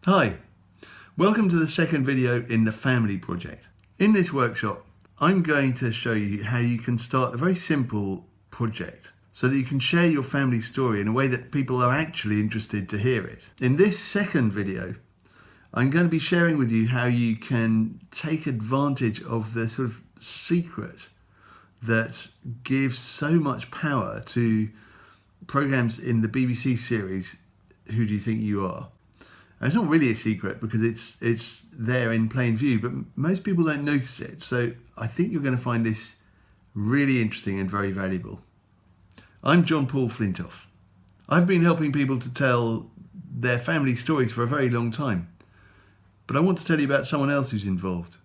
Hi, welcome to the second video in the family project. In this workshop, I'm going to show you how you can start a very simple project so that you can share your family story in a way that people are actually interested to hear it. In this second video, I'm going to be sharing with you how you can take advantage of the sort of secret that gives so much power to programs in the BBC series, Who Do You Think You Are? And it's not really a secret because it's there in plain view, but most people don't notice it. So I think you're going to find this really interesting and very valuable. I'm John Paul Flintoff. I've been helping people to tell their family stories for a very long time, but I want to tell you about someone else who's involved.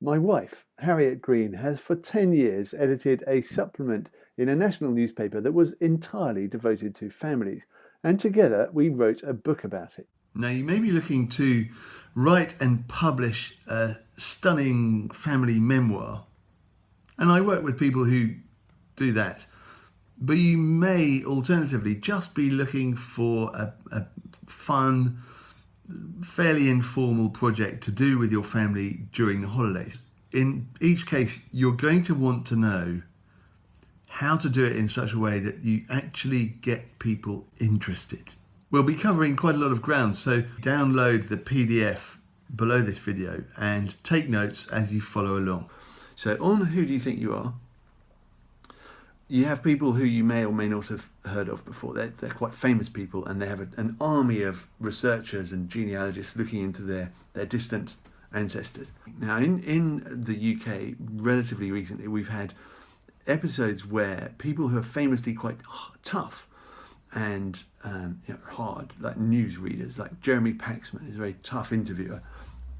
My wife, Harriet Green, has for 10 years edited a supplement in a national newspaper that was entirely devoted to families, and together we wrote a book about it. Now, you may be looking to write and publish a stunning family memoir, and I work with people who do that, but you may alternatively just be looking for a fun, fairly informal project to do with your family during the holidays. In each case, you're going to want to know how to do it in such a way that you actually get people interested. We'll be covering quite a lot of ground, so download the PDF below this video and take notes as you follow along. So on Who Do You Think You Are? You have people who you may or may not have heard of before. They're quite famous people, and they have an army of researchers and genealogists looking into their distant ancestors. Now in the UK, relatively recently, we've had episodes where people who are famously quite tough and hard, like newsreaders, like Jeremy Paxman is a very tough interviewer,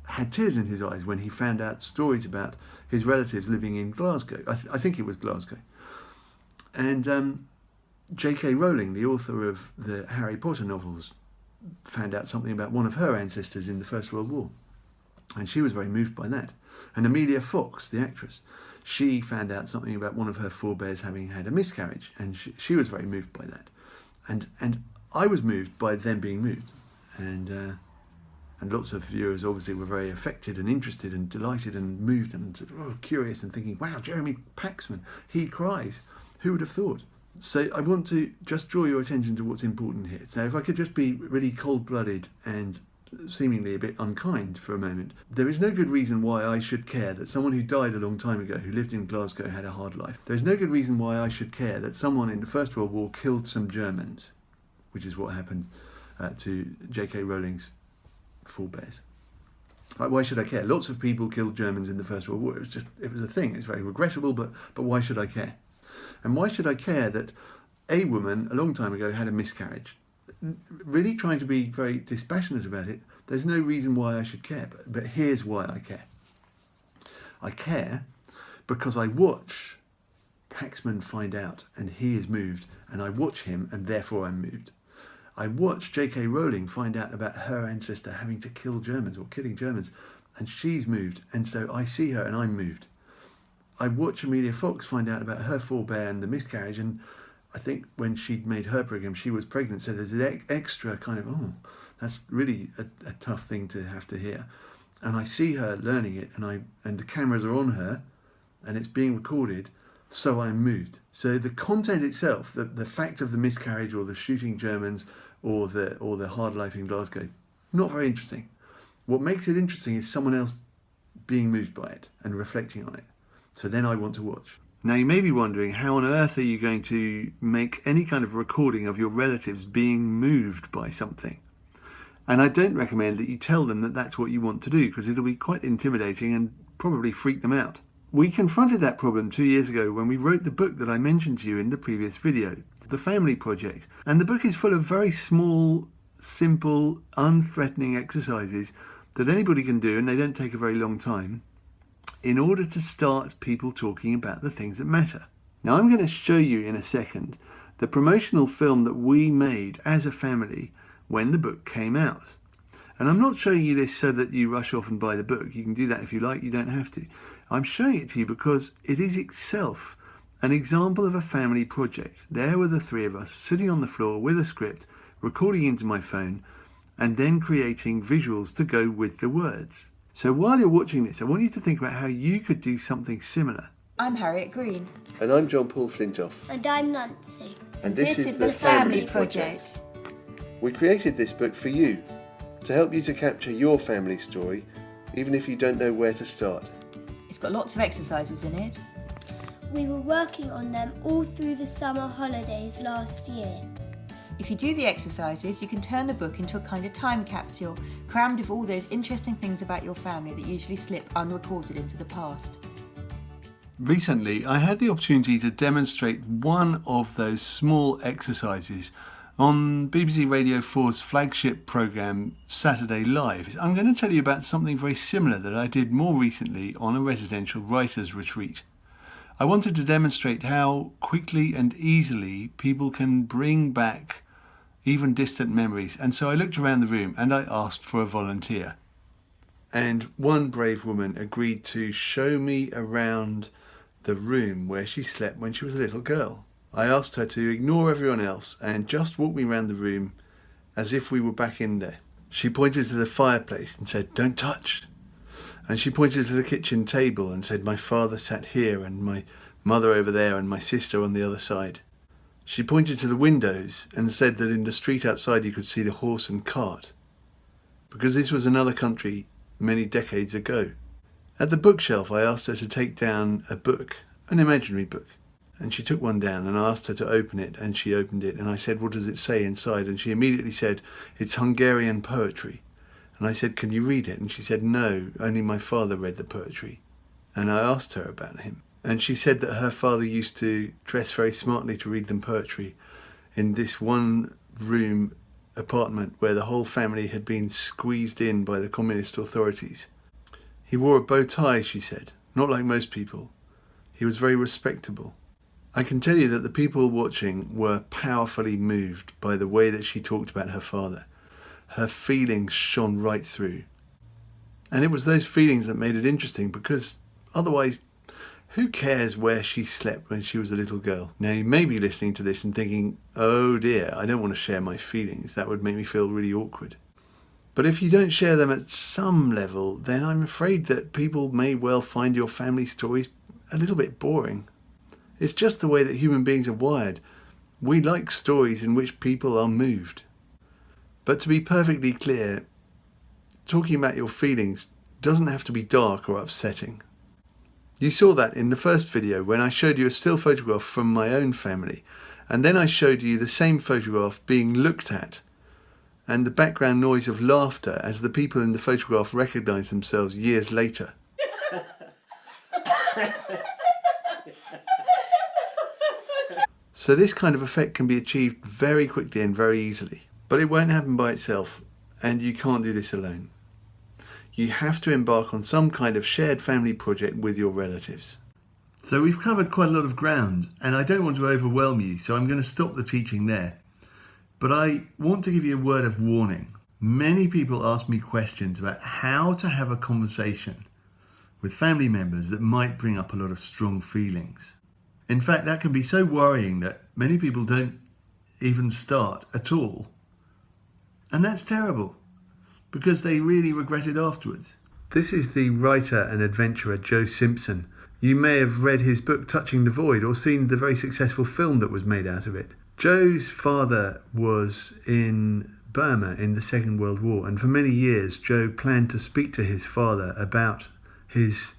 had tears in his eyes when he found out stories about his relatives living in Glasgow. I think it was Glasgow. And J.K. Rowling, the author of the Harry Potter novels, found out something about one of her ancestors in the First World War, and she was very moved by that. And Amelia Fox, the actress, she found out something about one of her forebears having had a miscarriage, and she was very moved by that. And I was moved by them being moved, and lots of viewers obviously were very affected and interested and delighted and moved and curious and thinking, wow, Jeremy Paxman, he cries. Who would have thought? So I want to just draw your attention to what's important here. So if I could just be really cold-blooded and seemingly a bit unkind for a moment, there is no good reason why I should care that someone who died a long time ago, who lived in Glasgow, had a hard life. There's no good reason why I should care that someone in the First World War killed some Germans, which is what happened to J.K. Rowling's forebears. Like, why should I care? Lots of people killed Germans in the First World War. It was a thing. It's very regrettable, but why should I care? And why should I care that a woman a long time ago had a miscarriage? Really trying to be very dispassionate about it, there's no reason why I should care, but here's why I care. I care because I watch Paxman find out and he is moved, and I watch him and therefore I'm moved. I watch J.K. Rowling find out about her ancestor having to kill Germans or killing Germans, and she's moved, and so I see her and I'm moved. I watch Amelia Fox find out about her forebear and the miscarriage, and I think when she'd made her program, she was pregnant, so there's an extra kind of, oh, that's really a tough thing to have to hear. And I see her learning it, and the cameras are on her, and it's being recorded, so I'm moved. So the content itself, the fact of the miscarriage or the shooting Germans or the hard life in Glasgow, not very interesting. What makes it interesting is someone else being moved by it and reflecting on it. So then I want to watch. Now, you may be wondering, how on earth are you going to make any kind of recording of your relatives being moved by something? And I don't recommend that you tell them that that's what you want to do, because it'll be quite intimidating and probably freak them out. We confronted that problem 2 years ago when we wrote the book that I mentioned to you in the previous video, The Family Project. And the book is full of very small, simple, unthreatening exercises that anybody can do, and they don't take a very long time, in order to start people talking about the things that matter. Now, I'm going to show you in a second the promotional film that we made as a family when the book came out. And I'm not showing you this so that you rush off and buy the book. You can do that if you like, you don't have to. I'm showing it to you because it is itself an example of a family project. There were the three of us sitting on the floor with a script, recording into my phone, and then creating visuals to go with the words. So while you're watching this, I want you to think about how you could do something similar. I'm Harriet Green. And I'm John Paul Flintoff. And I'm Nancy. And this is the Family Project. We created this book for you, to help you to capture your family story, even if you don't know where to start. It's got lots of exercises in it. We were working on them all through the summer holidays last year. If you do the exercises, you can turn the book into a kind of time capsule, crammed with all those interesting things about your family that usually slip unrecorded into the past. Recently, I had the opportunity to demonstrate one of those small exercises on BBC Radio 4's flagship programme Saturday Live. I'm going to tell you about something very similar that I did more recently on a residential writers' retreat. I wanted to demonstrate how quickly and easily people can bring back even distant memories, and so I looked around the room and I asked for a volunteer. And one brave woman agreed to show me around the room where she slept when she was a little girl. I asked her to ignore everyone else and just walk me around the room as if we were back in there. She pointed to the fireplace and said, "Don't touch." And she pointed to the kitchen table and said, "My father sat here and my mother over there and my sister on the other side." She pointed to the windows and said that in the street outside you could see the horse and cart, because this was another country many decades ago. At the bookshelf, I asked her to take down a book, an imaginary book, and she took one down, and I asked her to open it, and she opened it, and I said, "What does it say inside?" And she immediately said, "It's Hungarian poetry." And I said, "Can you read it?" And she said, "No, only my father read the poetry." And I asked her about him. And she said that her father used to dress very smartly to read them poetry in this one-room apartment where the whole family had been squeezed in by the communist authorities. He wore a bow tie, she said, not like most people. He was very respectable. I can tell you that the people watching were powerfully moved by the way that she talked about her father. Her feelings shone right through. And it was those feelings that made it interesting, because otherwise, who cares where she slept when she was a little girl? Now, you may be listening to this and thinking, "Oh dear, I don't want to share my feelings. That would make me feel really awkward." But if you don't share them at some level, then I'm afraid that people may well find your family stories a little bit boring. It's just the way that human beings are wired. We like stories in which people are moved. But to be perfectly clear, talking about your feelings doesn't have to be dark or upsetting. You saw that in the first video when I showed you a still photograph from my own family, and then I showed you the same photograph being looked at, and the background noise of laughter as the people in the photograph recognised themselves years later. So this kind of effect can be achieved very quickly and very easily, but it won't happen by itself, and you can't do this alone. You have to embark on some kind of shared family project with your relatives. So we've covered quite a lot of ground, and I don't want to overwhelm you, so I'm going to stop the teaching there. But I want to give you a word of warning. Many people ask me questions about how to have a conversation with family members that might bring up a lot of strong feelings. In fact, that can be so worrying that many people don't even start at all. And that's terrible, because they really regret it afterwards. This is the writer and adventurer Joe Simpson. You may have read his book Touching the Void or seen the very successful film that was made out of it. Joe's father was in Burma in the Second World War, and for many years Joe planned to speak to his father about his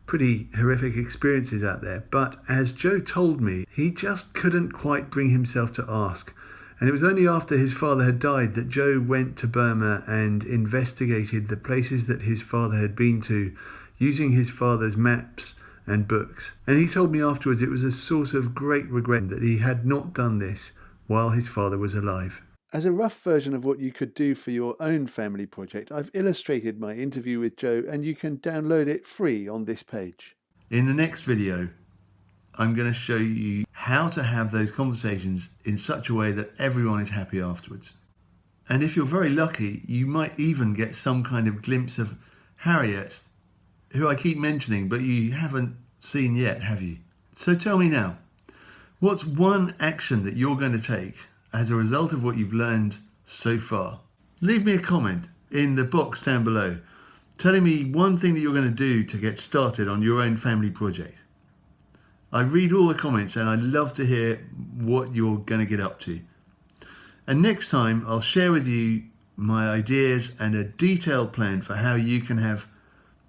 pretty horrific experiences out there. But as Joe told me, he just couldn't quite bring himself to ask. And it was only after his father had died that Joe went to Burma and investigated the places that his father had been to, using his father's maps and books. And he told me afterwards it was a source of great regret that he had not done this while his father was alive. As a rough version of what you could do for your own family project, I've illustrated my interview with Joe, and you can download it free on this page. In the next video, I'm going to show you how to have those conversations in such a way that everyone is happy afterwards. And if you're very lucky, you might even get some kind of glimpse of Harriet, who I keep mentioning, but you haven't seen yet, have you? So tell me now, what's one action that you're going to take as a result of what you've learned so far? leave me a comment in the box down below telling me one thing that you're going to do to get started on your own family project. I read all the comments and I love to hear what you're going to get up to. And next time I'll share with you my ideas and a detailed plan for how you can have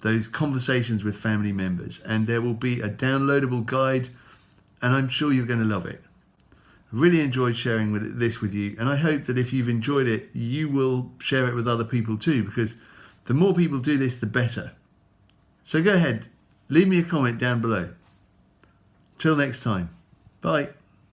those conversations with family members, and there will be a downloadable guide, and I'm sure you're going to love it. I really enjoyed sharing this with you, and I hope that if you've enjoyed it, you will share it with other people too, because the more people do this, the better. So go ahead, leave me a comment down below. Till next time, bye.